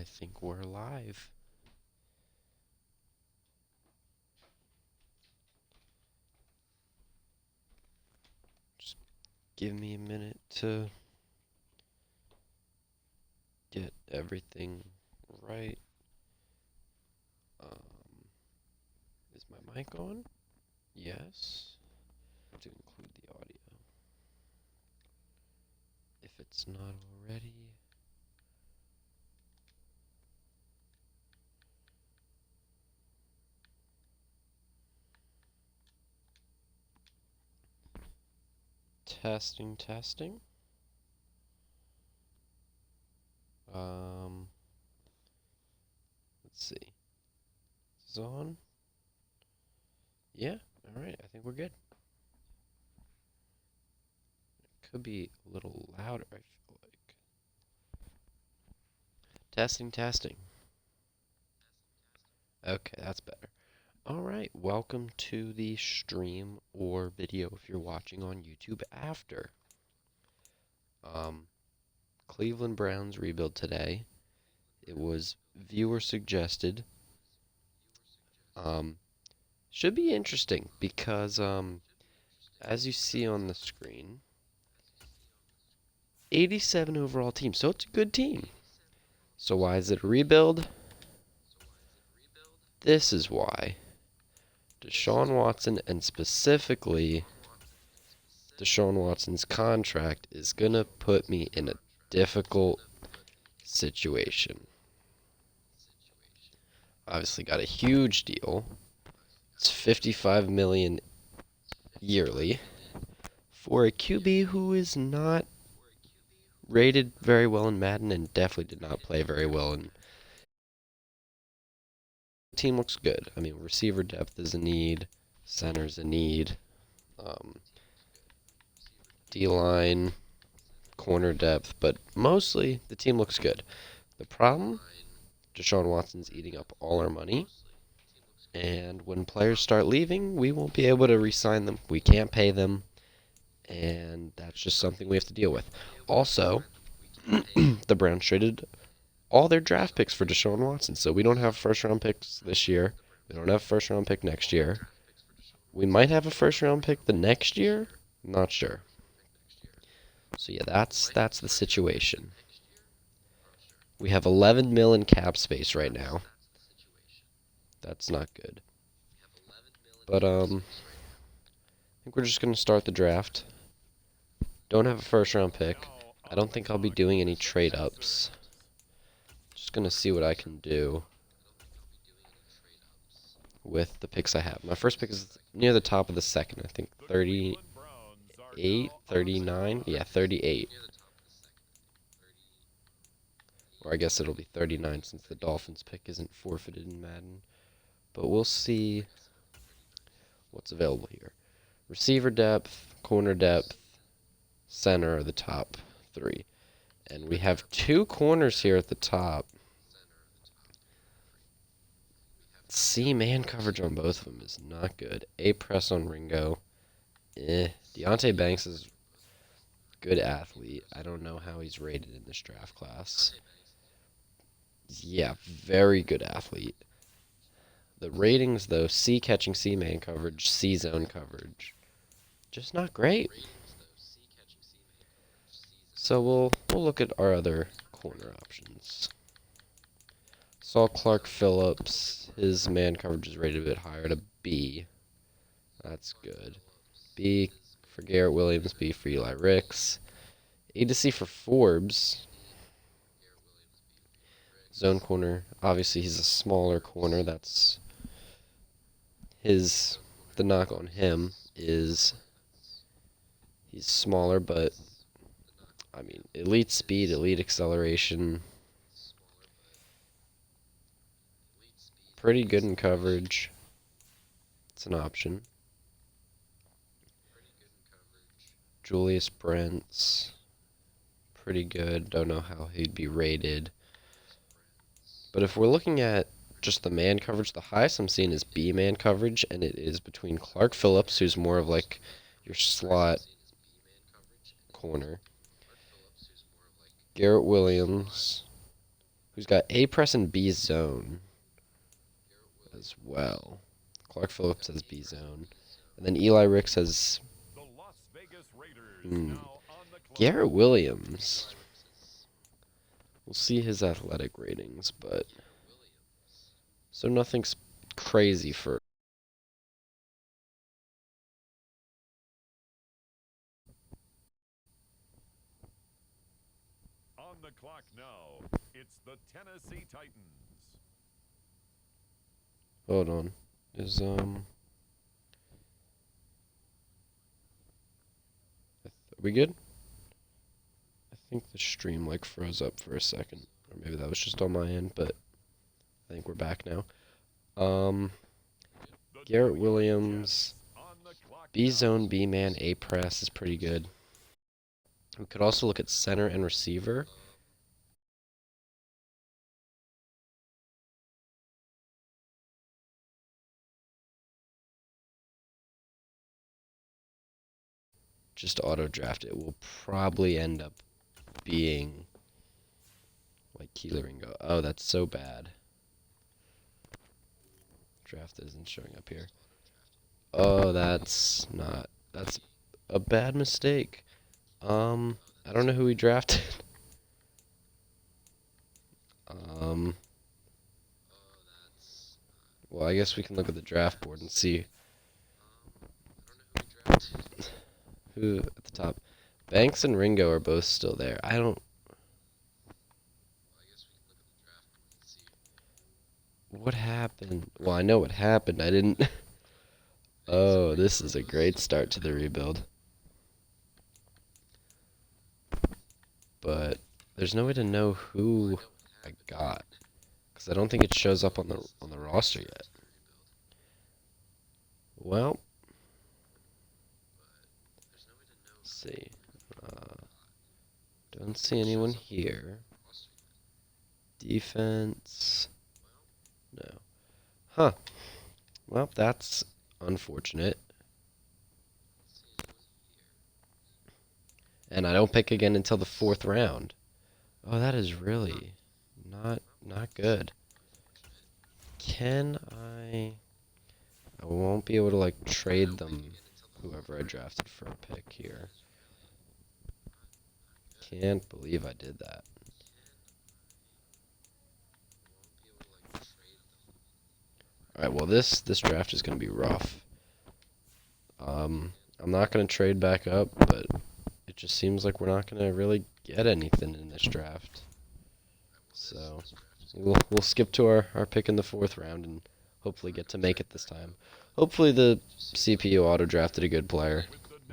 I think we're live. Just give me a minute to get everything right. Is my mic on? Yes. To include the audio. If it's not already. Testing, testing. Let's see. Is this on? Yeah, alright, I think we're good. It could be a little louder, I feel like. Testing, testing. Okay, that's better. Alright, welcome to the stream or video if you're watching on YouTube after. Cleveland Browns rebuild today. It was viewer suggested. Should be interesting because as you see on the screen, 87 overall team, so it's a good team. So why is it a rebuild? This is why. Deshaun Watson, and specifically Deshaun Watson's contract, is going to put me in a difficult situation. Obviously got a huge deal. It's $55 million yearly for a QB who is not rated very well in Madden and definitely did not play very well in. The team looks good. I mean, receiver depth is a need, center's a need, D-line, corner depth, but mostly the team looks good. The problem, Deshaun Watson's eating up all our money, and when players start leaving, we won't be able to re-sign them. We can't pay them, and that's just something we have to deal with. Also, the Browns traded all their draft picks for Deshaun Watson, so we don't have first-round picks this year. We don't have a first-round pick next year. We might have a first-round pick the next year. Not sure. So yeah, that's the situation. We have 11 mil in cap space right now. That's not good. But I think we're just gonna start the draft. Don't have a first-round pick. I don't think I'll be doing any trade-ups. Just gonna see what I can do with the picks I have. My first pick is near the top of the second, I think 38, 39, yeah, 38. Or I guess it'll be 39 since the Dolphins pick isn't forfeited in Madden. But we'll see what's available here. Receiver depth, corner depth, center are the top three. And we have two corners here at the top. C-man coverage on both of them is not good. A-press on Ringo. Deonte Banks is a good athlete. I don't know how he's rated in this draft class. Yeah, very good athlete. The ratings, though, C catching C-man coverage, C-zone coverage, just not great. So we'll look at our other corner options. Saw Clark Phillips, his man coverage is rated a bit higher, to B. That's good. B for Garrett Williams, B for Eli Ricks. A to C for Forbes. Zone corner. Obviously, he's a smaller corner. That's the knock on him is he's smaller, but I mean, elite speed, elite acceleration. Pretty good in coverage. It's an option. Julius Brents. Pretty good. Don't know how he'd be rated. But if we're looking at just the man coverage, the highest I'm seeing is B man coverage, and it is between Clark Phillips, who's more of like your slot corner, Garrett Williams, who's got A press and B zone as well. Clark Phillips has B zone. And then Eli Ricks has Garrett Williams. We'll see his athletic ratings, but so nothing's crazy for. On the clock now, it's the Tennessee Titans. Hold on. Are we good? I think the stream like froze up for a second. Or maybe that was just on my end, but I think we're back now. Garrett Williams, B zone, B man, A press is pretty good. We could also look at center and receiver. Just auto draft it. Will probably end up being like Keeler Ringo. Oh, that's so bad. Draft isn't showing up here. Oh, that's a bad mistake. I don't know who he drafted. Um, well, I guess we can look at the draft board and see who at the top. Banks and Ringo are both still there. I don't. What happened? Well, I know what happened. I didn't. Oh, this is a great start to the rebuild. But there's no way to know who I got because I don't think it shows up on the roster yet. Well, let's see. Don't see anyone here. Defense. No. Huh. Well, that's unfortunate. And I don't pick again until the 4th round. Oh, that is really not good. Can I won't be able to like trade them whoever I drafted for a pick here. Can't believe I did that. Alright, well this draft is gonna be rough. I'm not gonna trade back up, but it just seems like we're not gonna really get anything in this draft. So we'll skip to our pick in the 4th round and hopefully get to make it this time. Hopefully the CPU auto drafted a good player.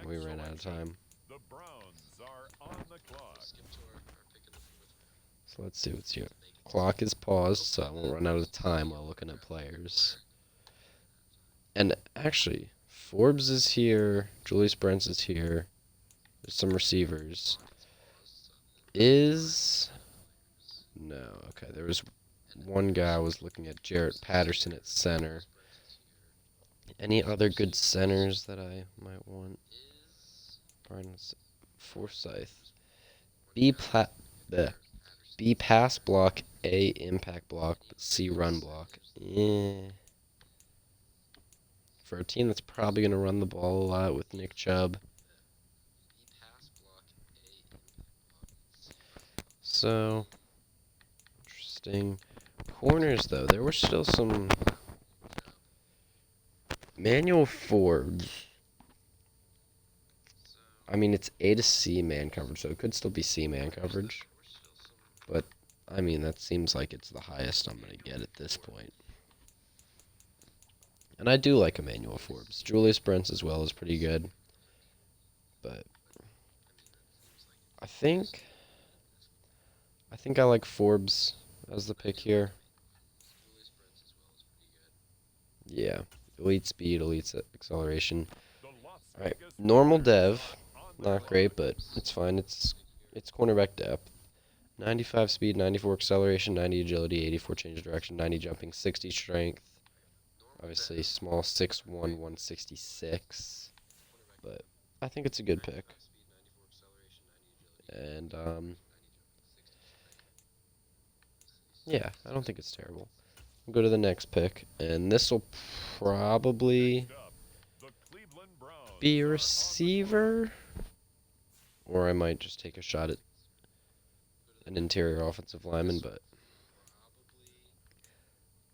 We ran out of time. So let's see what's here. Clock is paused, so I won't run out of time while looking at players. And actually, Forbes is here. Julius Brents is here. There's some receivers. No, okay. There was one guy I was looking at, Jarrett Patterson at center. Any other good centers that I might want? Brian Forsyth. B pass block, A impact block, but C run block. For a team that's probably going to run the ball a lot with Nick Chubb. So, interesting. Corners, though, there were still some. Manuel Forbes. I mean, it's A to C man coverage, so it could still be C man coverage. But, I mean, that seems like it's the highest I'm going to get at this point. And I do like Emmanuel Forbes. Julius Brents as well is pretty good. But I think I like Forbes as the pick here. Yeah. Elite speed, elite acceleration. Alright. Normal dev. Not great, but it's fine. It's cornerback depth. 95 speed, 94 acceleration, 90 agility, 84 change of direction, 90 jumping, 60 strength. Obviously small, 6'1", 166. But I think it's a good pick. And Yeah, I don't think it's terrible. We'll go to the next pick, and this will probably Next up, the Cleveland Browns be a are on the clock. receiver, or I might just take a shot at an interior offensive lineman, but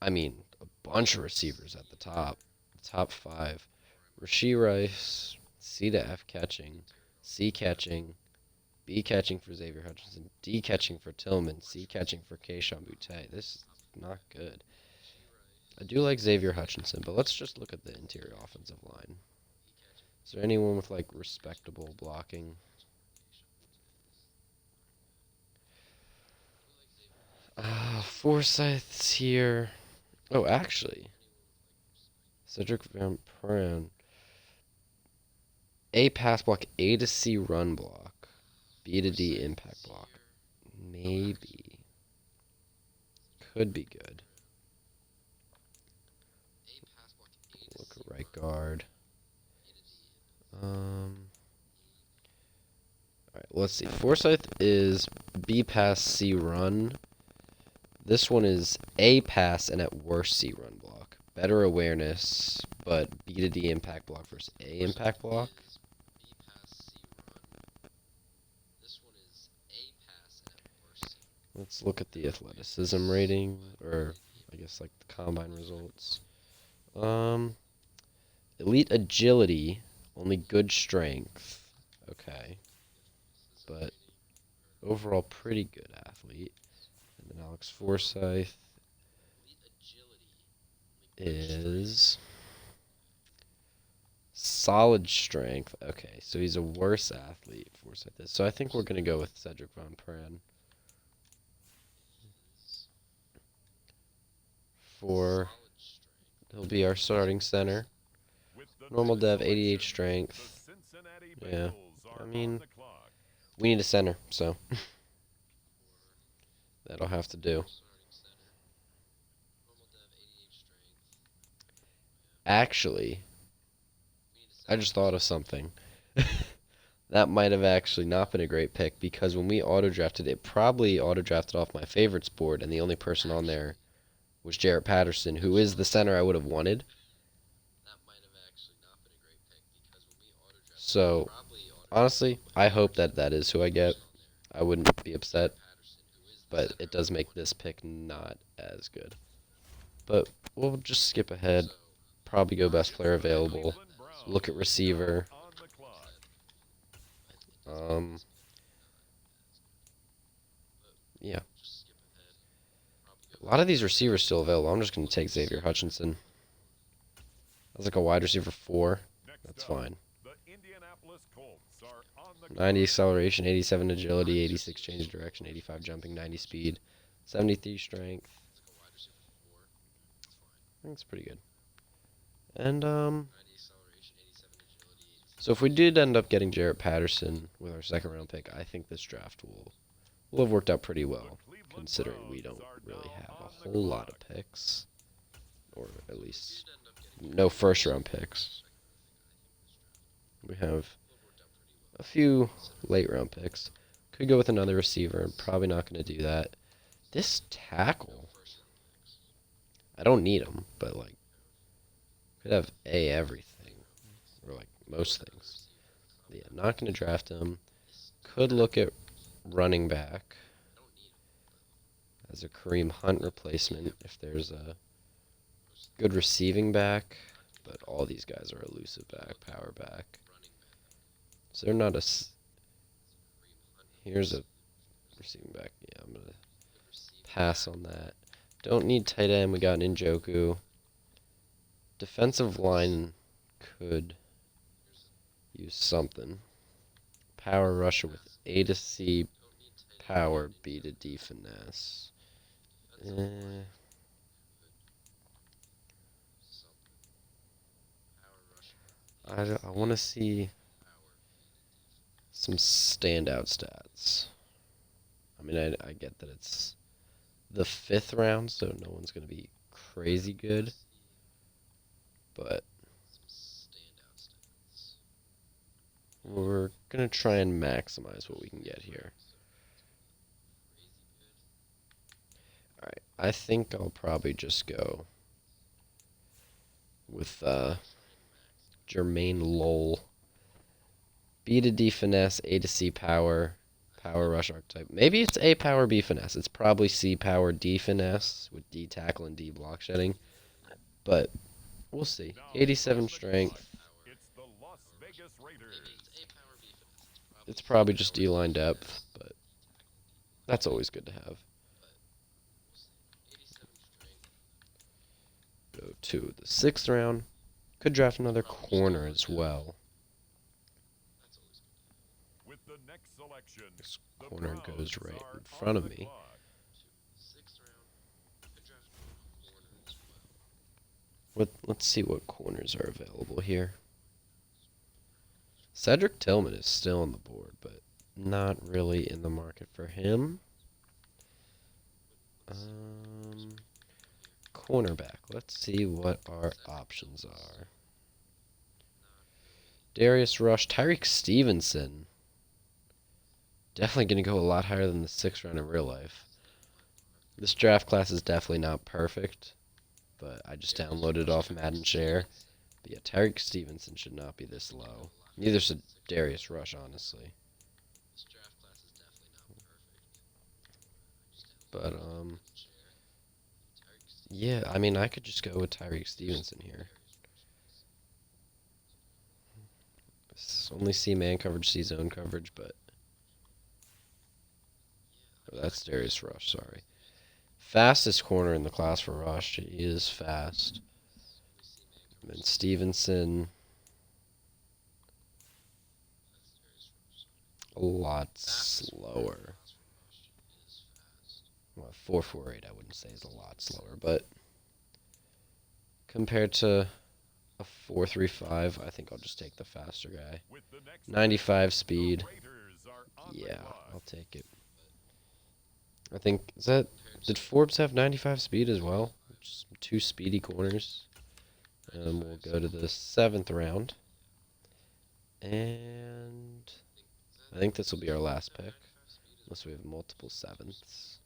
I mean, a bunch of receivers at the top. Top 5. Rashee Rice, C to F catching, C catching, B catching for Xavier Hutchinson, D catching for Tillman, C catching for Kayshon Boutte. This is not good. I do like Xavier Hutchinson, but let's just look at the interior offensive line. Is there anyone with, like, respectable blocking? Forsyth's here. Oh, actually, Cedric Van Pran. A pass block, A to C run block, B to D impact block. Maybe. Could be good. Look at right guard. Alright, let's see. Forsyth is B pass, C run. This one is A pass and at worst C run block. Better awareness, but B to D impact block versus A impact block. Let's look at the athleticism rating, or I guess like the combine results. Elite agility, only good strength. Okay. But overall pretty good athlete. And then Alex Forsyth is solid strength. Okay, so he's a worse athlete, Forsyth is. So I think we're going to go with Cedric Von Pran. He'll be our starting center. Normal dev, 88 strength. Yeah, I mean, we need a center, so that'll have to do. Actually, I just thought of something. That might have actually not been a great pick, because when we auto-drafted, it probably auto-drafted off my favorites board, and the only person on there was Jarrett Patterson, who is the center I would have wanted. So, honestly, I hope that that is who I get. I wouldn't be upset, but it does make this pick not as good. But we'll just skip ahead. Probably go best player available. Look at receiver. Yeah. A lot of these receivers still available. I'm just going to take Xavier Hutchinson. That's like a wide receiver 4. That's fine. 90 acceleration, 87 agility, 86 change of direction, 85 jumping, 90 speed, 73 strength. I think it's pretty good. And, so if we did end up getting Jarrett Patterson with our second round pick, I think this draft will have worked out pretty well, considering we don't really have a whole lot of picks, or at least no first round picks. We have a few late round picks. Could go with another receiver. Probably not going to do that. This tackle, I don't need him, but like, could have A everything, or like most things. Yeah, not going to draft him. Could look at running back as a Kareem Hunt replacement if there's a good receiving back, but all these guys are elusive back, power back. So they're not a. Here's a receiving back. Yeah, I'm going to pass on that. Don't need tight end. We got Njoku. Defensive line could use something. Power rusher with A to C power, B to D finesse. I want to see some standout stats. I mean, I get that it's the 5th round, so no one's going to be crazy good. But we're going to try and maximize what we can get here. Alright, I think I'll probably just go with Jermaine Lowell. B to D finesse, A to C power, power rush archetype. Maybe it's A power, B finesse. It's probably C power, D finesse with D tackle and D block shedding. But we'll see. 87 strength. It's the Las Vegas Raiders. It's probably just D line depth, but that's always good to have. Go to the 6th round. Could draft another corner as well. With the next selection, This the corner Browns goes right are in front on of the me. clock. Let's see what corners are available here. Cedric Tillman is still on the board, but not really in the market for him. Cornerback. Let's see what our options are. Darius Rush, Tyreek Stevenson. Definitely going to go a lot higher than the 6th round in real life. This draft class is definitely not perfect, but I just downloaded off Madden Share. But yeah, Tyreek Stevenson should not be this low. Neither should Darius Rush, honestly. But, yeah, I mean, I could just go with Tyreek Stevenson here. Only see man coverage, see zone coverage, but... Oh, that's Darius Rush, sorry. Fastest corner in the class for Rush. He is fast. And then Stevenson... a lot slower. Well, 4.48 I wouldn't say is a lot slower, but compared to a 4.35, I think I'll just take the faster guy. With the next 95 speed. the Raiders are on the Yeah, clock. I'll take it. I think, did Forbes have 95 speed as well? Just 2 speedy corners. And we'll go to the 7th round. And I think this will be our last pick. Unless we have multiple 7ths.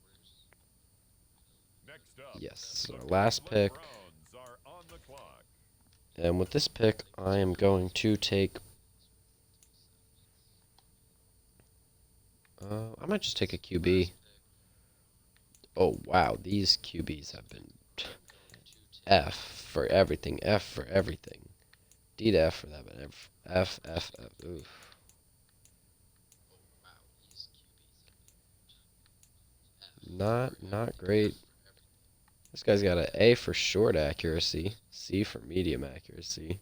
Next up, Yes, this is the our last pick. Browns are on the clock. And with this pick, I am going to take... I might just take a QB. Oh, wow. These QBs have been F for everything. F for everything. D to F for that, but F. Oof. Not great. This guy's got an A for short accuracy, C for medium accuracy.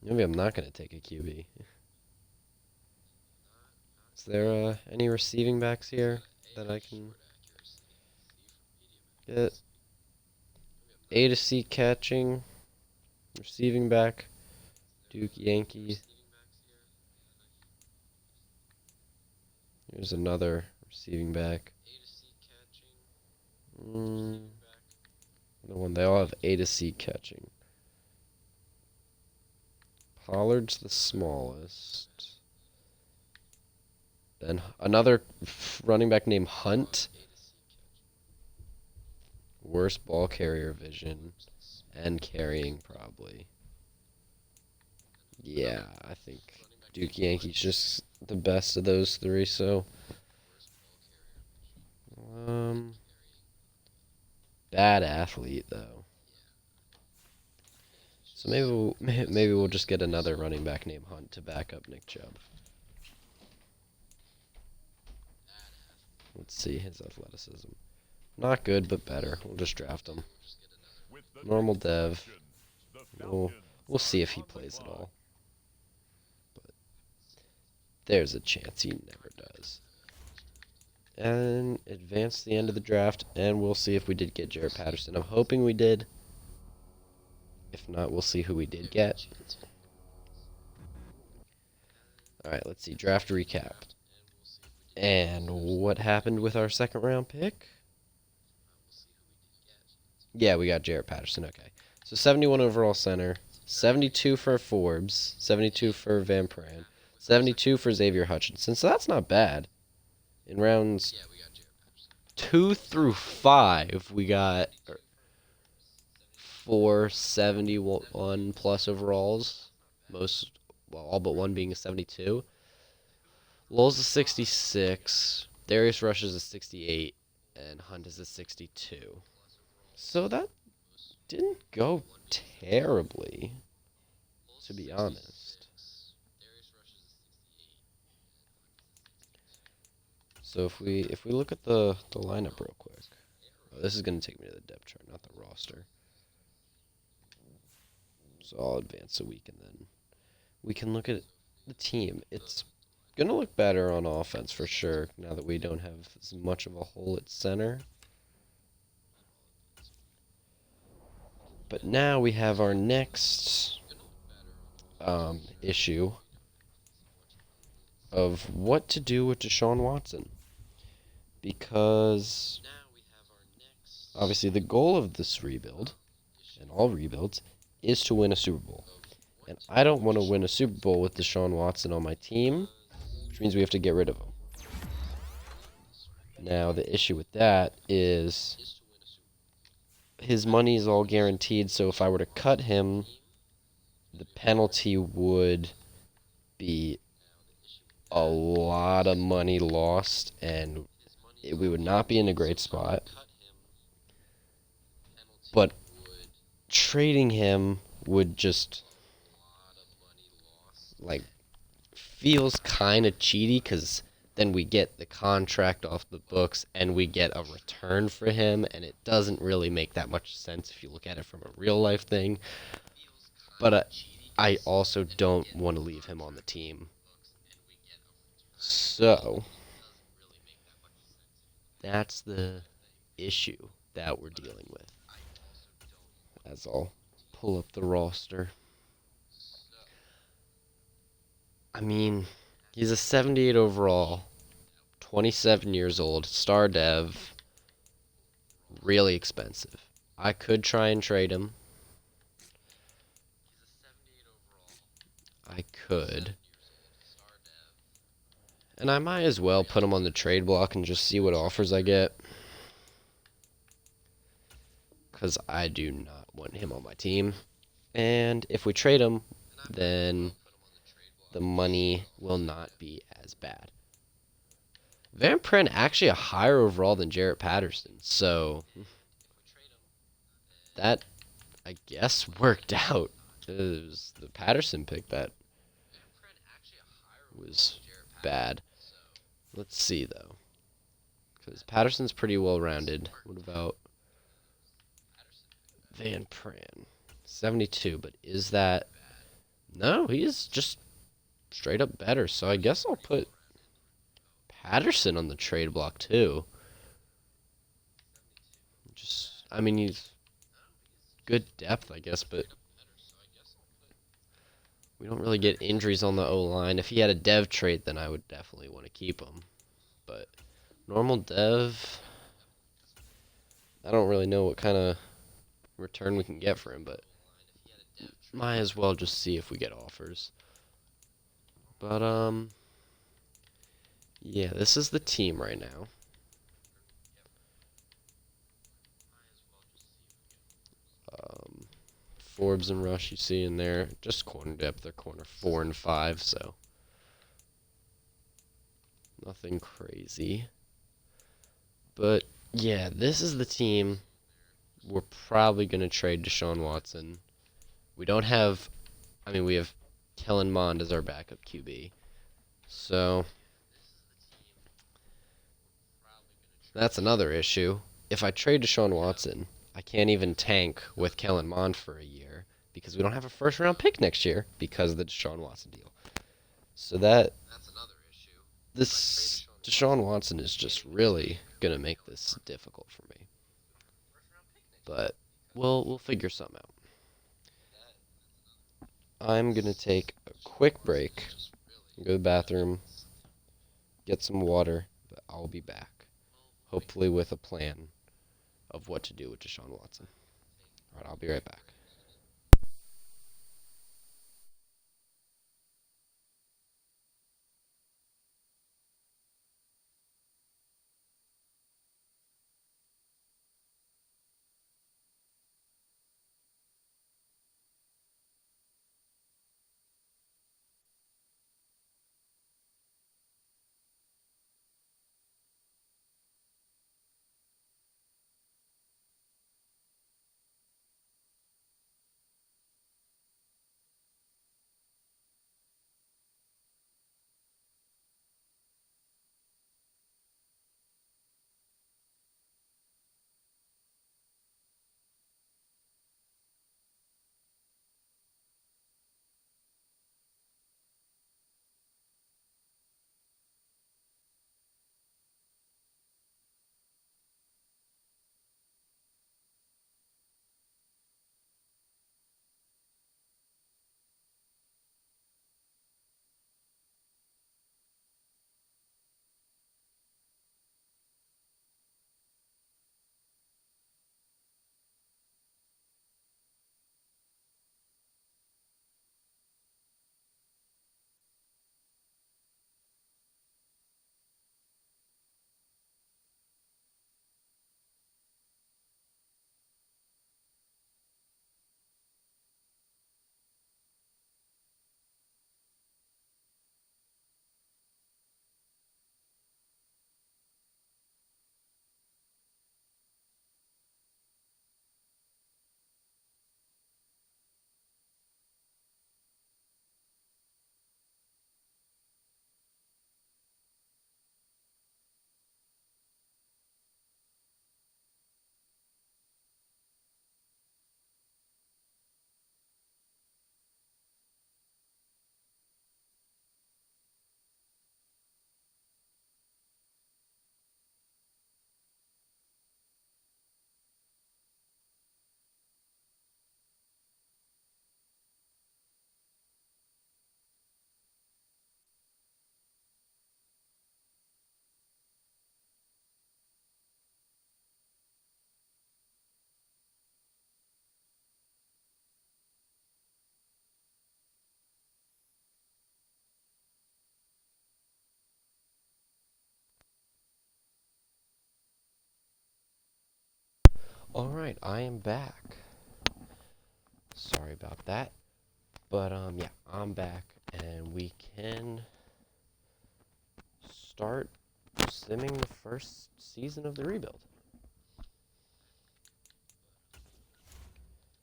Maybe I'm not going to take a QB. Is there any receiving backs here that I can get? A to C catching, receiving back, Duke Yankee. Here's another receiving back. The one they all have A to C catching. Pollard's the smallest. Then another running back named Hunt. Worst ball carrier vision and carrying probably. Yeah, I think Duke Yankee's just the best of those 3, so bad athlete though. So maybe we'll just get another running back named Hunt to back up Nick Chubb. Let's see his athleticism. Not good, but better. We'll just draft him. With the Normal next dev. selection, the We'll Falcons see are if he on the plays at clock. all. But there's a chance he never does. And advance the end of the draft, and we'll see if we did get Jaret Patterson. I'm hoping we did. If not, we'll see who we did get. Alright, let's see. Draft recap. And what happened with our 2nd round pick? Yeah, we got Jaret Patterson. Okay. So 71 overall center, 72 for Forbes, 72 for Van Pran, 72 for Xavier Hutchinson. So that's not bad. In rounds 2 through 5, we got 471 plus overalls. Most, well, all but one being a 72. Lowell's a 66. Darius Rush is a 68. And Hunt is a 62. So that didn't go terribly, to be honest. So if we look at the lineup real quick. Oh, this is going to take me to the depth chart, not the roster. So I'll advance a week and then we can look at the team. It's going to look better on offense for sure now that we don't have as much of a hole at center. But now we have our next issue of what to do with Deshaun Watson. Because obviously the goal of this rebuild, and all rebuilds, is to win a Super Bowl. And I don't want to win a Super Bowl with Deshaun Watson on my team, which means we have to get rid of him. Now, the issue with that is his money is all guaranteed, so if I were to cut him, the penalty would be a lot of money lost, and we would not be in a great spot. But trading him would just, like, feels kind of cheaty, because then we get the contract off the books and we get a return for him, and it doesn't really make that much sense if you look at it from a real life thing. But I also don't want to leave him on the team. So that's the issue that we're dealing with. As I'll pull up the roster. I mean, he's a 78 overall, 27 years old, star dev, really expensive. I could try and trade him. I could. And I might as well put him on the trade block and just see what offers I get. Because I do not want him on my team. And if we trade him, then the money will not be as bad. Van Pren actually a higher overall than Jarrett Patterson. So that, I guess, worked out. It was the Patterson pick that was bad. Let's see, though. Because Patterson's pretty well-rounded. What about Van Pran? 72, but is that... No, he's just straight up better. So I guess I'll put Patterson on the trade block, too. Just, I mean, he's good depth, I guess, but we don't really get injuries on the O-line. If he had a dev trait, then I would definitely want to keep him. But normal dev, I don't really know what kind of return we can get for him, but might as well just see if we get offers. But, yeah, this is the team right now. Forbes and Rush you see in there. Just corner depth. They're corner 4 and 5, so nothing crazy. But, yeah, this is the team. We're probably going to trade Deshaun Watson. We don't have... I mean, we have Kellen Mond as our backup QB. So, that's another issue. If I trade Deshaun Watson, I can't even tank with Kellen Mond for a year because we don't have a first-round pick next year because of the Deshaun Watson deal. So that's another issue. This Deshaun Watson is just really going to make this difficult for me. But we'll figure something out. I'm going to take a quick break, go to the bathroom, get some water, but I'll be back. Hopefully with a plan of what to do with Deshaun Watson. All right, I'll be right back. Alright, I am back. Sorry about that. But, yeah, I'm back, and we can start simming the first season of the rebuild.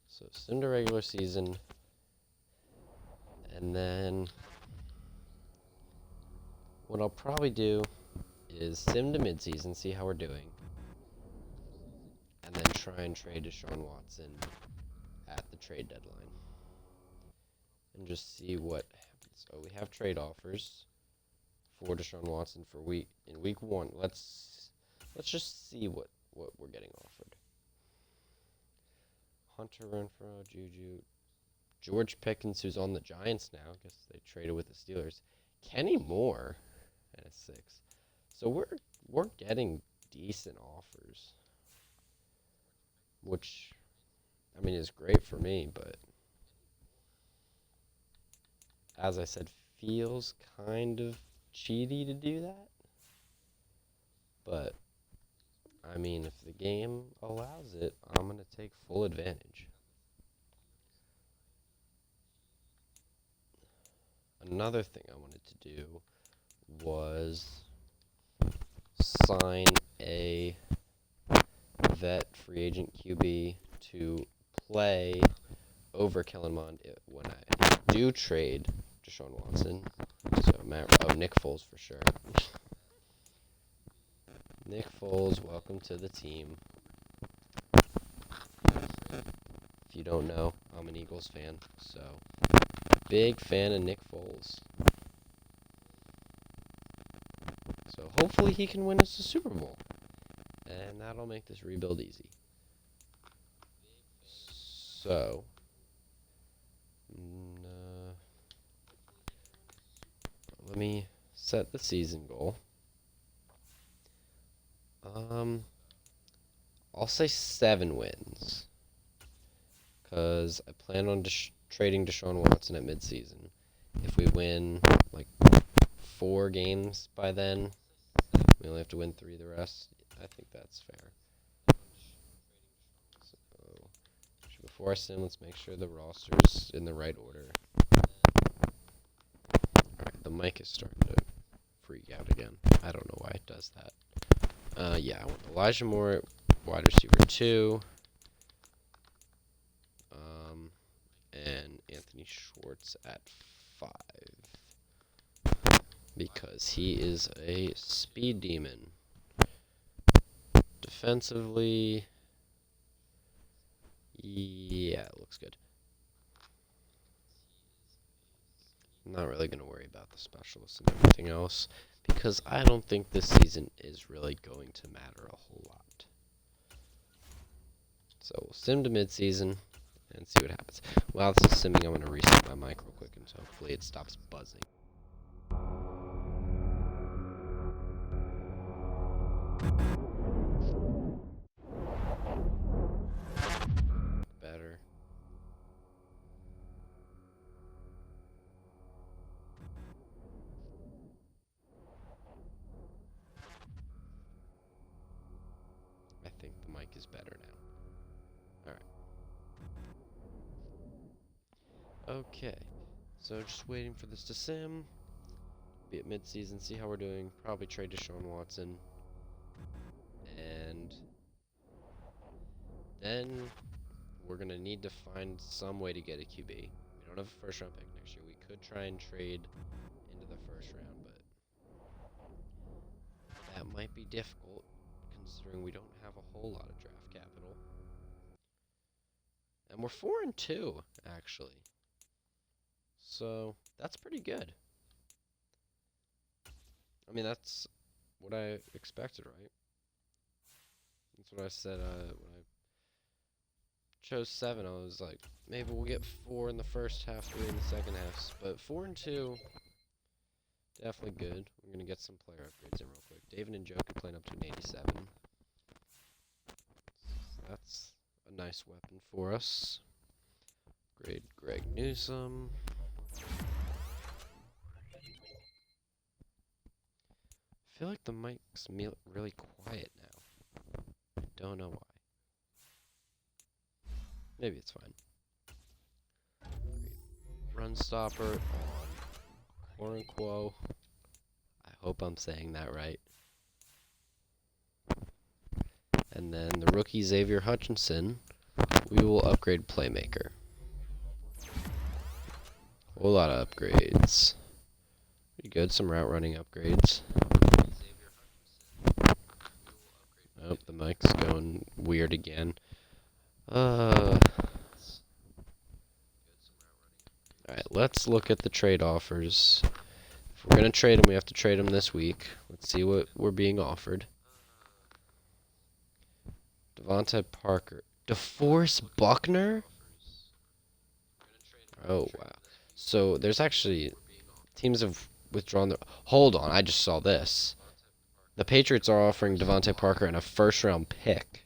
So, sim to regular season, and then what I'll probably do is sim to midseason, see how we're doing, and then try and trade Deshaun Watson at the trade deadline, and just see what happens. So we have trade offers for Deshaun Watson for week 1. Let's just see what we're getting offered. Hunter Renfrow, Juju, George Pickens, who's on the Giants now. I guess they traded with the Steelers. Kenny Moore at a 6. So we're getting decent offers, which I mean is great for me, but as I said, feels kind of cheaty to do that. But I mean, if the game allows it, I'm going to take full advantage. Another thing I wanted to do was sign a vet free agent QB to play over Kellen Mond when I do trade Deshaun Watson. So Nick Foles for sure. Nick Foles, welcome to the team. If you don't know, I'm an Eagles fan, so big fan of Nick Foles. So hopefully he can win us a Super Bowl, and that'll make this rebuild easy. So, let me set the season goal. I'll say 7 wins, because I plan on trading Deshaun Watson at midseason. If we win, like, 4 games by then, we only have to win 3 the rest. I think that's fair. So, before I sim, let's make sure the roster's in the right order. Alright, the mic is starting to freak out again. I don't know why it does that. Yeah, I want Elijah Moore, wide receiver 2. And Anthony Schwartz at 5. Because he is a speed demon. Defensively, yeah, it looks good. I'm not really going to worry about the specialists and everything else, because I don't think this season is really going to matter a whole lot. So we'll sim to midseason and see what happens. While this is simming, I'm going to reset my mic real quick, and so hopefully it stops buzzing. Better. I think the mic is better now. Alright. Okay. So just waiting for this to sim. Be at midseason, see how we're doing. Probably trade Deshaun Watson. And then we're going to need to find some way to get a QB. We don't have a first round pick next year. We could try and trade into the first round, but that might be difficult considering we don't have a whole lot of draft capital. And we're 4-2, actually. So that's pretty good. I mean, that's what I expected, right? That's what I said when I chose 7. I was like, maybe we'll get 4 in the first half, 3 in the second half. But 4-2, definitely good. We're going to get some player upgrades in real quick. David and Njoku playing up to an 87. That's a nice weapon for us. Grade Greg Newsome. I feel like the mic's really quiet now. I don't know why. Maybe it's fine. Run stopper on Korenquo. I hope I'm saying that right. And then the rookie Xavier Hutchinson, we will upgrade playmaker. A whole lot of upgrades. Pretty good, some route running upgrades. Nope, the mic's going weird again. Alright, let's look at the trade offers. If we're going to trade them, we have to trade them this week. Let's see what we're being offered. Devontae Parker. DeForest Buckner? Oh, wow. So, there's actually... Teams have withdrawn their... Hold on, I just saw this. The Patriots are offering Devontae Parker and a first-round pick.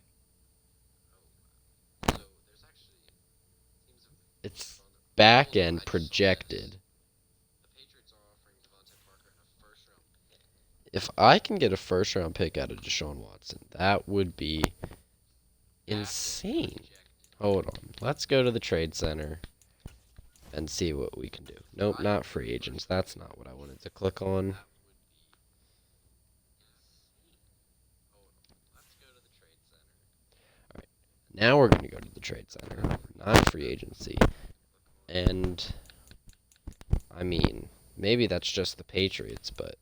It's back-end projected. If I can get a first-round pick out of Deshaun Watson, that would be insane. Hold on. Let's go to the trade center and see what we can do. Nope, not free agents. That's not what I wanted to click on. Alright, now we're going to go to the trade center, not free agency. And, I mean, maybe that's just the Patriots, but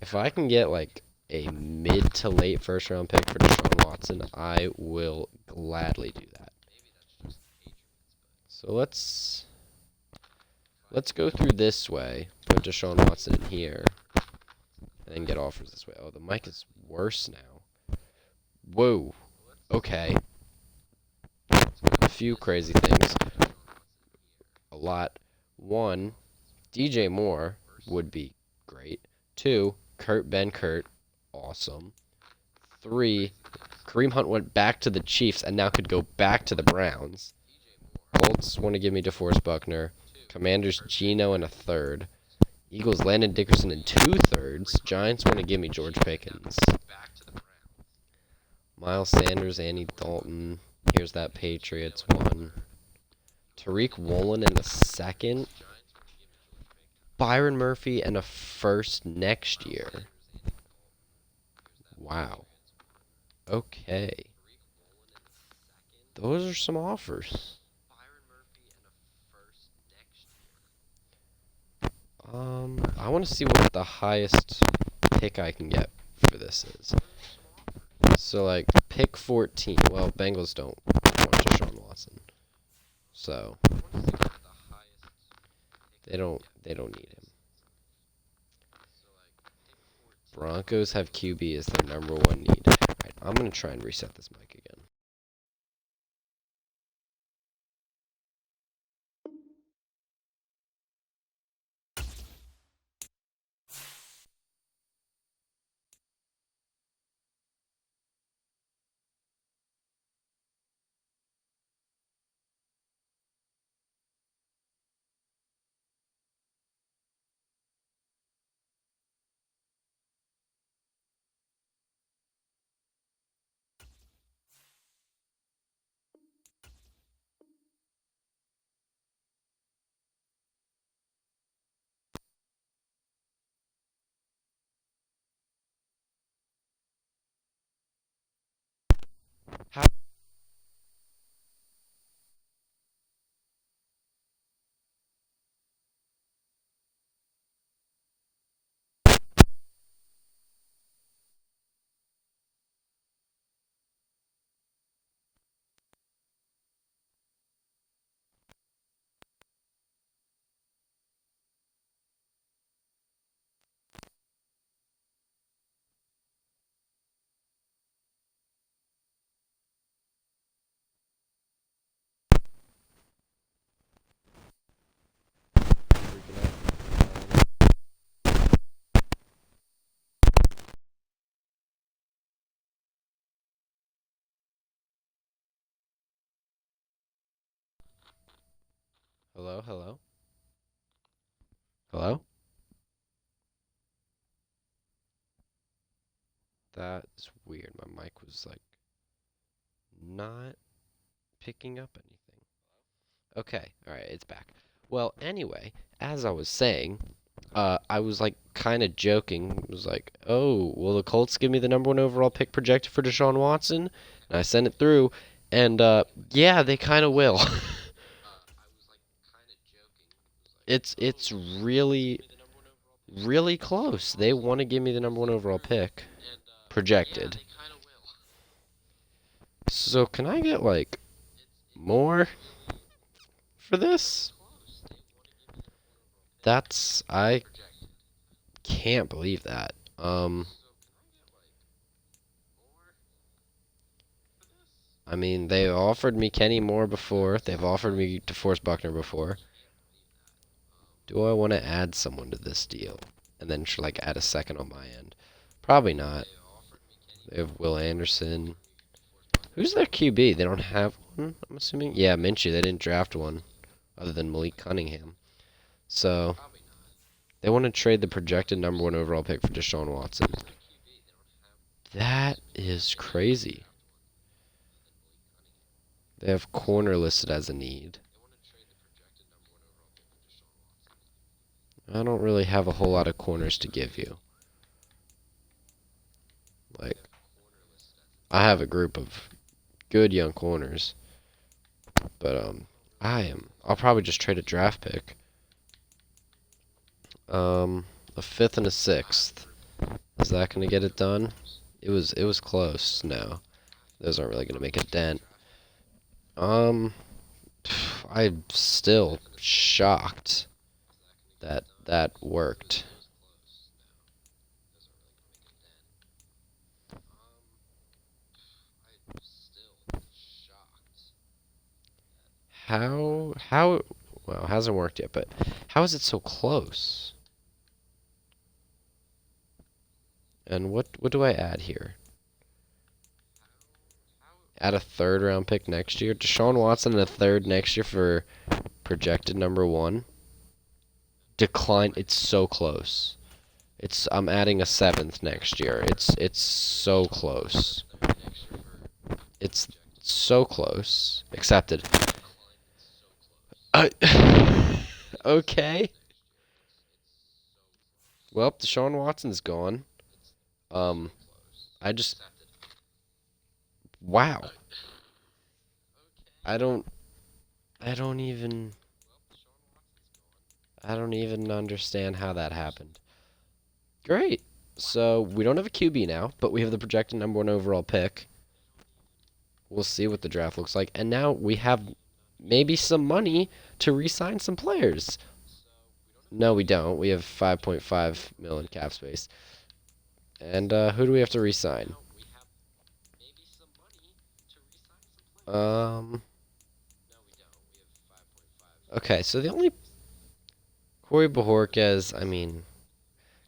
if I can get, like, a mid to late first round pick for Deshaun Watson, I will gladly do that. So let's go through this way, put Deshaun Watson in here, and then get offers this way. Oh, the mic is worse now. Whoa. Okay. A few crazy things. A lot. One, DJ Moore would be great. Two, Kurt Benkert, awesome. Three, Kareem Hunt went back to the Chiefs and now could go back to the Browns. Colts want to give me DeForest Buckner. Commanders, Geno and a third. Eagles, Landon Dickerson and 2/3. Giants want to give me George Pickens. Miles Sanders, Andy Dalton. Here's that Patriots one. Tariq Woolen in a second. Byron Murphy and a first next year. Wow. Okay. Those are some offers. I want to see what the highest pick I can get for this is. So, like, pick 14. Well, Bengals don't want Deshaun Watson. So, they don't need him. Broncos have QB as their #1 need. Alright, I'm going to try and reset this mic again. Hello, hello? Hello? That is weird. My mic was, like, not picking up anything. Okay, alright, it's back. Well, anyway, as I was saying, I was like kind of joking. It was like, oh, will the Colts give me the number one overall pick projected for Deshaun Watson? And I sent it through, and yeah, they kind of will. It's really really close. They want to give me the number one overall pick projected. So can I get like more for this? I can't believe that. I mean, they offered me Kenny Moore before. They've offered me DeForest Buckner before. Do I want to add someone to this deal? And then should like add a second on my end? Probably not. They have Will Anderson. Who's their QB? They don't have one, I'm assuming? Yeah, Minshew. They didn't draft one other than Malik Cunningham. So, they want to trade the projected number one overall pick for Deshaun Watson. That is crazy. They have corner listed as a need. I don't really have a whole lot of corners to give you. Like, I have a group of good young corners. But, I'll probably just trade a draft pick. A fifth and a sixth. Is that going to get it done? It was close. No. Those aren't really going to make a dent. I'm still shocked that that worked. Well, it hasn't worked yet, but how is it so close? And what do I add here? Add a third round pick next year? Deshaun Watson and a third next year for projected number one? Decline. It's so close. I'm adding a seventh next year. It's so close. It's so close. Accepted. Okay. Well, Deshaun Watson's gone. I just wow. I don't I don't even I don't even understand how that happened. Great. So we don't have a QB now, but we have the projected number one overall pick. We'll see what the draft looks like. And now we have maybe some money to re-sign some players. No, we don't. We have 5.5 million cap space. And who do we have to re-sign? Okay, so the only Corey Bojorquez, I mean,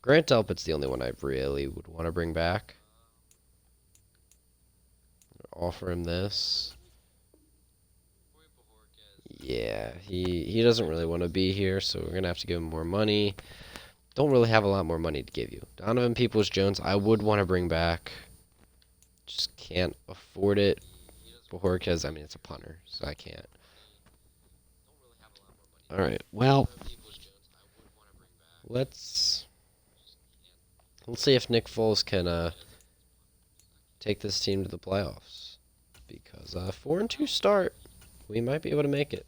Grant Delpit's the only one I really would want to bring back. Offer him this. Yeah, he doesn't really want to be here, so we're going to have to give him more money. Don't really have a lot more money to give you. Donovan Peoples-Jones, I would want to bring back. Just can't afford it. Bojorquez, I mean, it's a punter, so I can't. Alright, well, let's see if Nick Foles can take this team to the playoffs. Because 4-2 start, we might be able to make it.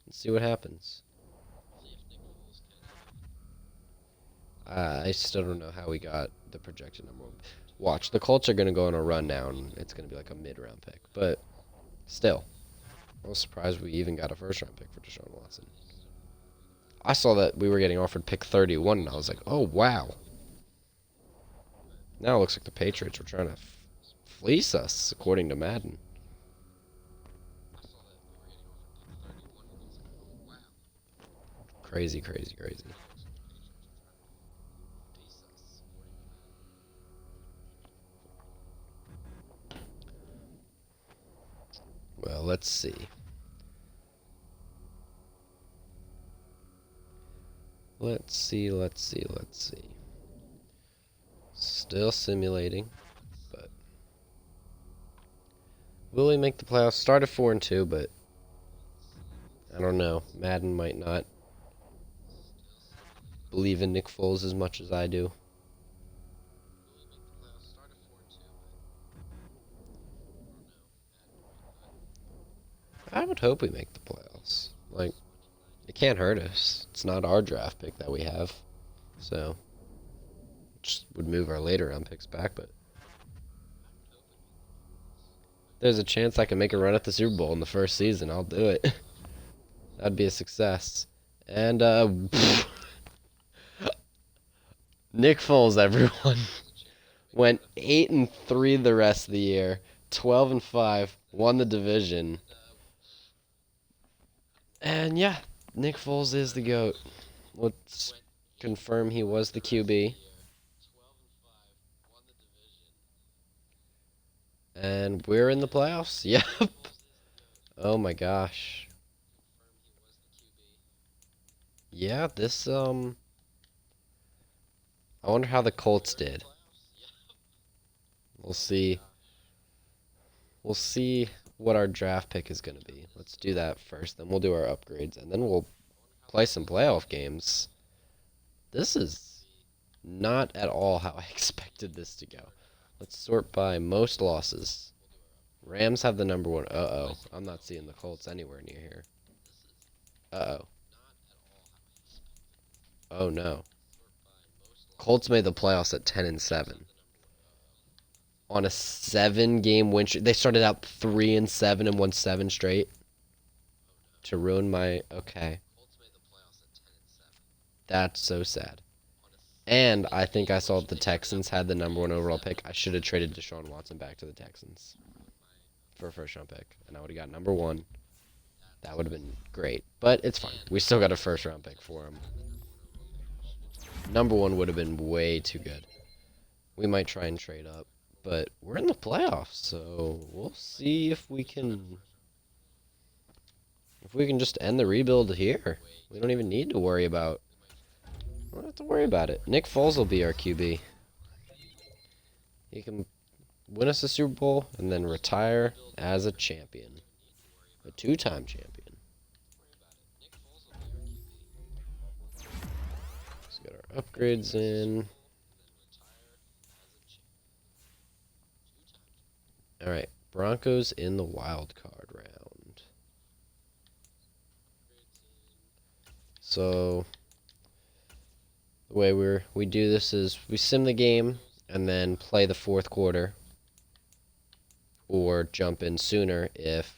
Let's see what happens. I still don't know how we got the projected number one. Watch, the Colts are going to go on a run now, and it's going to be like a mid-round pick. But still, I was surprised we even got a first-round pick for Deshaun Watson. I saw that we were getting offered pick 31, and I was like, oh, wow. Now it looks like the Patriots were trying to fleece us, according to Madden. Crazy, crazy, crazy. Well, let's see. Let's see. Still simulating, but Will he make the playoffs? Started 4-2, but I don't know. Madden might not believe in Nick Foles as much as I do. I would hope we make the playoffs. Like, it can't hurt us. It's not our draft pick that we have. So, just would move our later round picks back, but there's a chance I can make a run at the Super Bowl in the first season. I'll do it. That'd be a success. And, Nick Foles, everyone, went 8-3 the rest of the year, 12-5, won the division. And yeah, Nick Foles is the GOAT. Let's confirm he was the QB. And we're in the playoffs. Yep. Oh my gosh. Yeah, this I wonder how the Colts did. We'll see. We'll see what our draft pick is going to be. Let's do that first, then we'll do our upgrades, and then we'll play some playoff games. This is not at all how I expected this to go. Let's sort by most losses. Rams have the number one. Uh-oh. I'm not seeing the Colts anywhere near here. Uh-oh. Oh, no. Colts made the playoffs at 10-7. On a 7-game win streak. They started out 3-7 and won 7 straight. To ruin my... Okay. That's so sad. And I think I saw the Texans had the number one overall pick. I should have traded Deshaun Watson back to the Texans for a first-round pick. And I would have got number one. That would have been great. But it's fine. We still got a first-round pick for him. Number one would have been way too good. We might try and trade up. But we're in the playoffs, so we'll see if we can just end the rebuild here. We don't even need to worry about... We don't have to worry about it. Nick Foles will be our QB. He can win us a Super Bowl and then retire as a champion. A 2-time champion. Let's get our upgrades in. Alright, Broncos in the wild card round. So, the way we do this is we sim the game and then play the fourth quarter. Or jump in sooner if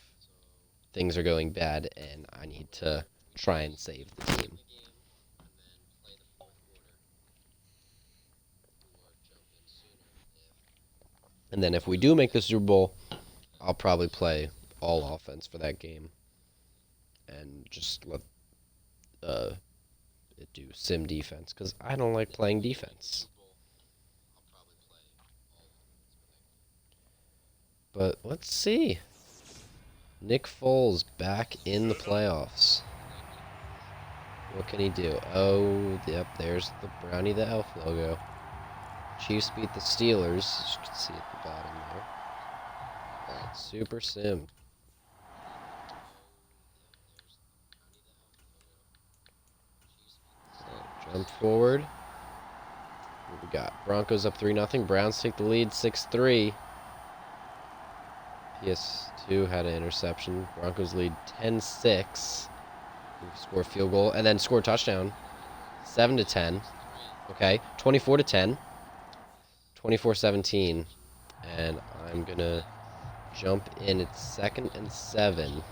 things are going bad and I need to try and save the team. And then if we do make the Super Bowl, I'll probably play all offense for that game. And just let it do sim defense, because I don't like playing defense. But let's see. Nick Foles back in the playoffs. What can he do? Oh, yep, there's the Brownie the Elf logo. Chiefs beat the Steelers, as you can see at the bottom there. Alright, Super Sim. So, jump forward. What we got? Broncos up 3-0. Browns take the lead 6-3. PS2 had an interception. Broncos lead 10-6. Score a field goal and then score a touchdown. 7-10. Okay, 24-10. 24-17, and I'm gonna jump in. It's 2nd and 7.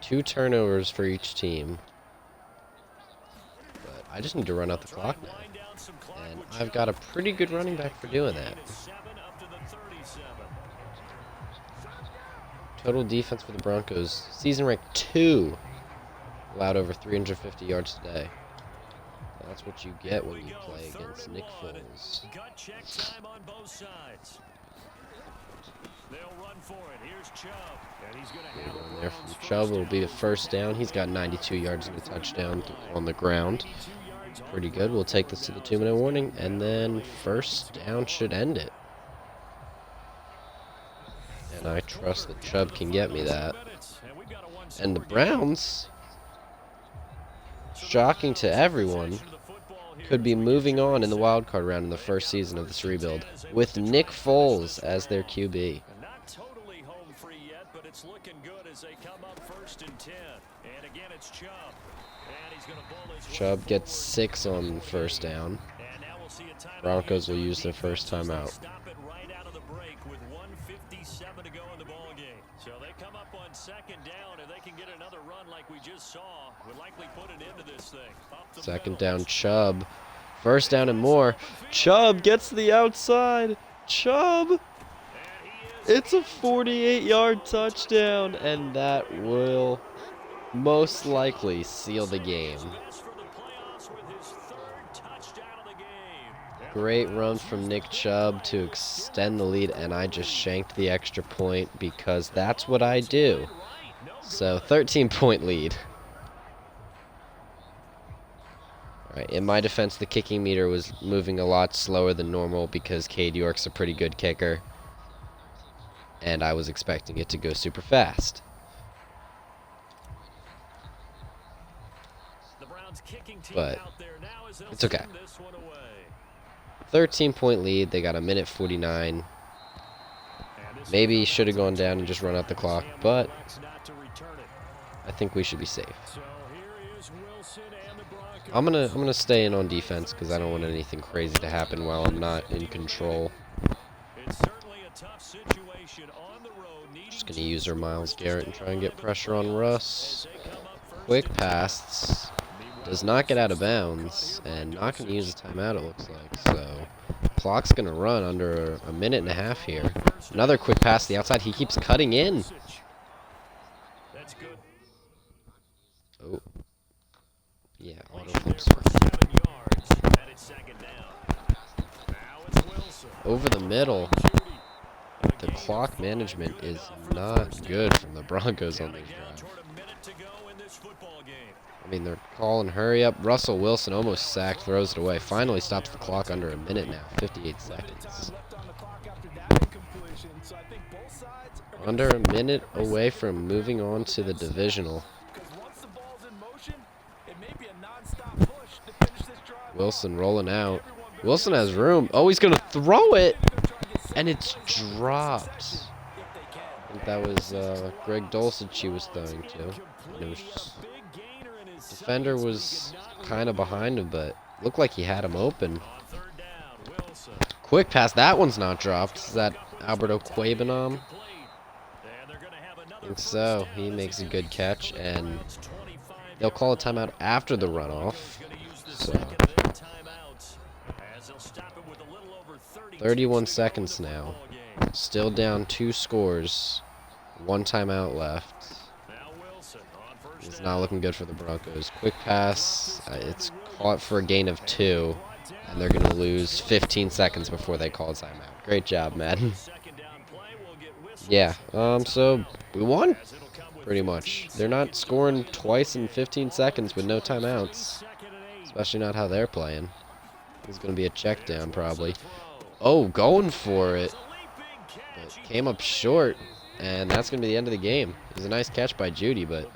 2 turnovers for each team. But I just need to run out the clock now. And I've got a pretty good running back for doing that. Total defense for the Broncos. Season rank 2. Allowed over 350 yards today. That's what you get when you play against Nick Foles. Gut check time on both sides. They'll run for it. Here's Chubb. And he's gonna have on there from Chubb. It'll be the first down. He's got 92 yards and a touchdown on the ground. Pretty good. We'll take this to the 2-minute warning, and then first down should end it. and I trust that Chubb can get me that. And the Browns, shocking to everyone, could be moving on in the wildcard round in the first season of this rebuild, with Nick Foles as their QB. Not totally home free yet, but it's looking good as they come up 1st and 10. And again, it's Chubb. And he's going to bowl his way Chubb gets forward. 6 on first down. And now we'll see a timeout Broncos here will for use their first defense as they timeout. Stop it right out of the break with 1:57 to go in the ball game. So they come up on 2nd down, and they can get another run like we just saw. Would likely put an end to this thing. Up the 2nd middle. down, Chubb. 1st down and more. Chubb gets to the outside. Chubb! And he is It's a 48-yard touchdown, and that will most likely seal the game. best for the playoffs with his 3rd touchdown of the game. Great run from Nick Chubb to extend the lead, and I just shanked the extra point because that's what I do. So, 13-point lead. Alright, in my defense, the kicking meter was moving a lot slower than normal because Cade York's a pretty good kicker. And I was expecting it to go super fast. The Browns kicking team But out there now as they'll it's okay. send this one away. 13-point lead, they got a minute 49. And this Maybe is should have gone down and just run out the clock, but elects not to return it. I think we should be safe. So here is Wilson and the Broncos. I'm gonna stay in on defense because I don't want anything crazy to happen while I'm not in control. It's certainly a tough situation on the road. Just gonna use our Myles Garrett and try and get pressure on Russ. Quick pass. Does not get out of bounds, and not gonna use a timeout it looks like. So clock's gonna run under a minute and a half here. Another quick pass to the outside. He keeps cutting in. That's good. Oh. Yeah, auto Leash there flips. for 7 yards. And it's 2nd down. Now it's Wilson. Over the middle. Judy. The clock management is not good from the Broncos on Counting these down drives. toward a minute to go in this football game. I mean, they're calling hurry up. Russell Wilson almost sacked, throws it away. Finally stops the clock under a minute now, 58 seconds. Under a minute away from moving on to the divisional. Wilson rolling out. Wilson has room. Oh, he's going to throw it. And it's dropped. I think that was Greg Dulcich he was throwing to. And it was just, defender was kind of behind him, but looked like he had him open. On 3rd down, Wilson. Quick pass. That one's not dropped. Is that Alberto Quabenom? And they're gonna have I another think first so. down He as makes a he good goes catch, forward. and Browns 25 they'll call a timeout after the runoff. Gonna use the So, 2nd of their timeouts as they'll stop it with a little over 32 31 to go in the seconds now. football game. Still down 2 scores. 1 timeout left. Now Wilson on 1st It's down. not looking good for the Broncos. Quick pass. It's caught for a gain of 2. And they're going to lose 15 seconds before they call a timeout. Great job, Madden. 2nd down play will get whistled Yeah, so we won. as it'll come with Pretty much. They're not scoring twice in 15 seconds with no timeouts. 2nd and 8. Especially not how they're playing. There's going to be a check down probably. Oh, going for it. But came up short. And that's going to be the end of the game. It was a nice catch by Judy, but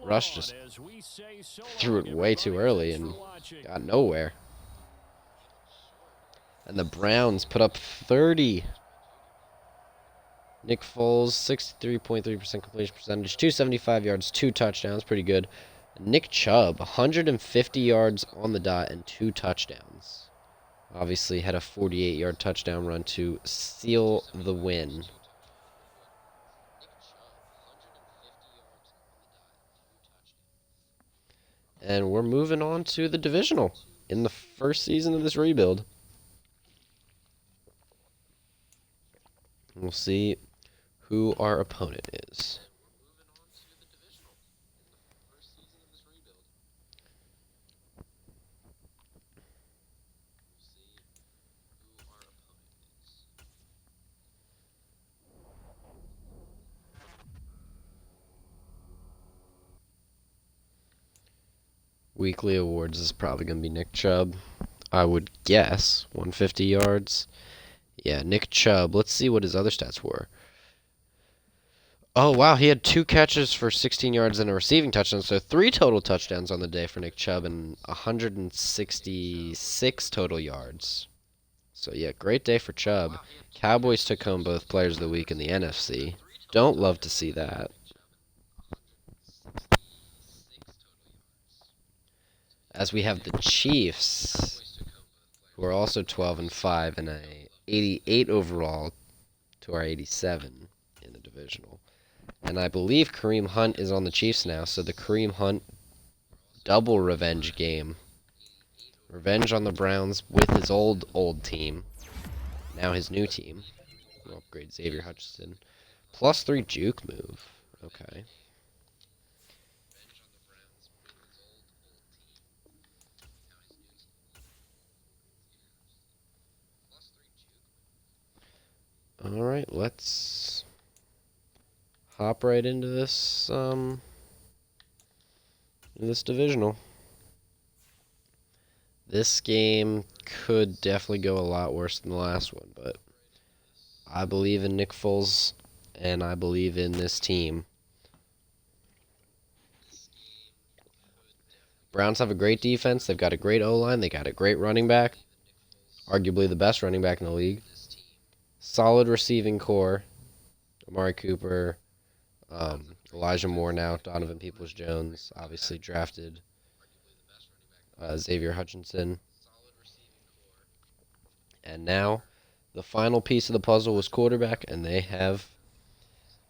Rush just threw it way too early and got nowhere. And the Browns put up 30. Nick Foles, 63.3% completion percentage, 275 yards, 2 touchdowns, pretty good. Nick Chubb, 150 yards on the dot and 2 touchdowns. Obviously had a 48-yard touchdown run to seal the win. And we're moving on to the divisional in the first season of this rebuild. We'll see who our opponent is. Weekly awards is probably going to be Nick Chubb. I would guess 150 yards. Yeah, Nick Chubb. Let's see what his other stats were. Oh, wow. He had 2 catches for 16 yards and a receiving touchdown. So 3 total touchdowns on the day for Nick Chubb and 166 total yards. So, yeah, great day for Chubb. Cowboys took home both players of the week in the NFC. Don't love to see that. As we have the Chiefs, who are also 12-5 and a 88 overall to our 87 in the divisional. And I believe Kareem Hunt is on the Chiefs now, so the Kareem Hunt double revenge game. Revenge on the Browns with his old team. Now his new team. We'll upgrade Xavier Hutchinson. +3 juke move. Okay. Alright, let's hop right into this divisional. This game could definitely go a lot worse than the last one, but I believe in Nick Foles and I believe in this team. Browns have a great defense. They've got a great O-line. They got a great running back. Arguably the best running back in the league. Solid receiving core. Amari Cooper, Elijah Moore now, Donovan Peoples-Jones, obviously drafted. Xavier Hutchinson. And now, the final piece of the puzzle was quarterback, and they have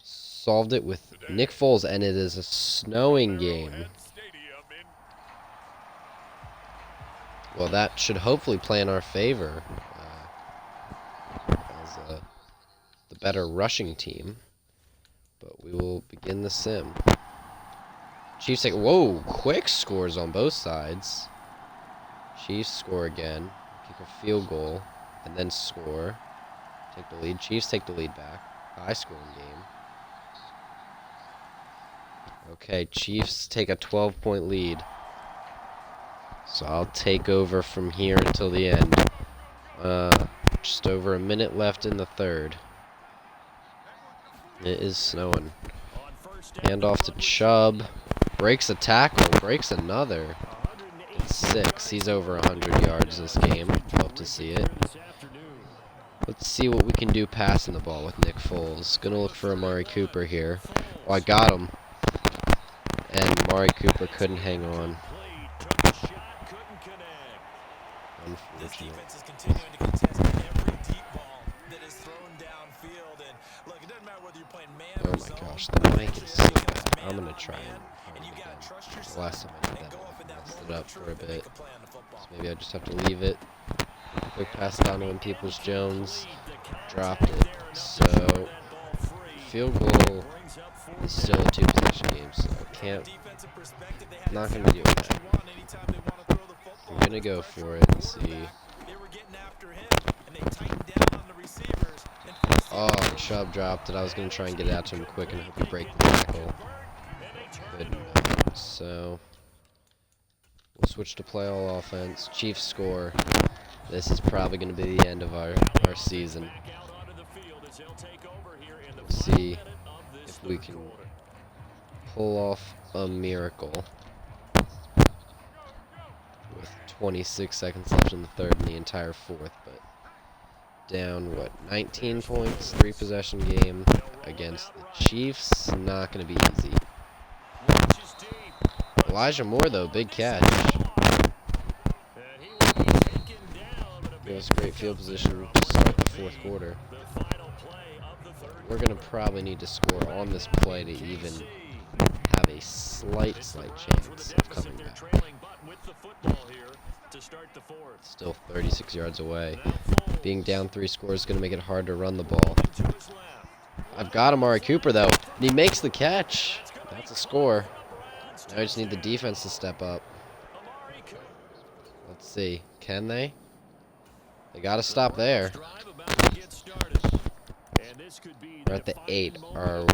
solved it with Nick Foles, and it is a snowing game. Well, that should hopefully play in our favor as the better rushing team. But we will begin the sim. Chiefs take... Whoa! Quick scores on both sides. Chiefs score again. Kick a field goal. And then score. Take the lead. Chiefs take the lead back. High scoring game. Okay, Chiefs take a 12-point lead. So I'll take over from here until the end. Just over a minute left in the third. It is snowing. Hand off to Chubb. Breaks a tackle. Breaks another. It's 6. He's over 100 yards this game. Love to see it. Let's see what we can do passing the ball with Nick Foles. Gonna look for Amari Cooper here. Oh, I got him. And Amari Cooper couldn't hang on. This defense is continuing to contest every deep ball that is thrown downfield. And look, it doesn't matter whether you're playing man or zone. Oh my gosh, the mic is so bad. I'm gonna try and you gotta trust the yourself last time I did and go up in that, I that messed it moment up of for a truth and bit. make a play on the football. So maybe I just have to leave it. Quick pass down to Peoples-Jones. Dropped it. So, field goal is still a 2-possession game, so I can't. Not gonna do that. I'm gonna go for it and see. Oh, Chubb dropped it. I was going to try and get it out to him quick and hope he break the tackle. Couldn't. So, we'll switch to play all offense. Chiefs score. This is probably going to be the end of our season. We'll see if we can pull off a miracle. With 26 seconds left in the third and the entire fourth, but down, 19 points, 3-possession game against the Chiefs. Not going to be easy. Elijah Moore, though, big catch. Give us great field position to start the fourth quarter. We're going to probably need to score on this play to even have a slight chance of coming back. Still 36 yards away. Being down 3 scores is going to make it hard to run the ball. I've got Amari Cooper, though. And he makes the catch. That's a score. Now I just need the defense to step up. Let's see. Can they? They got to stop there. We're at the 8. Our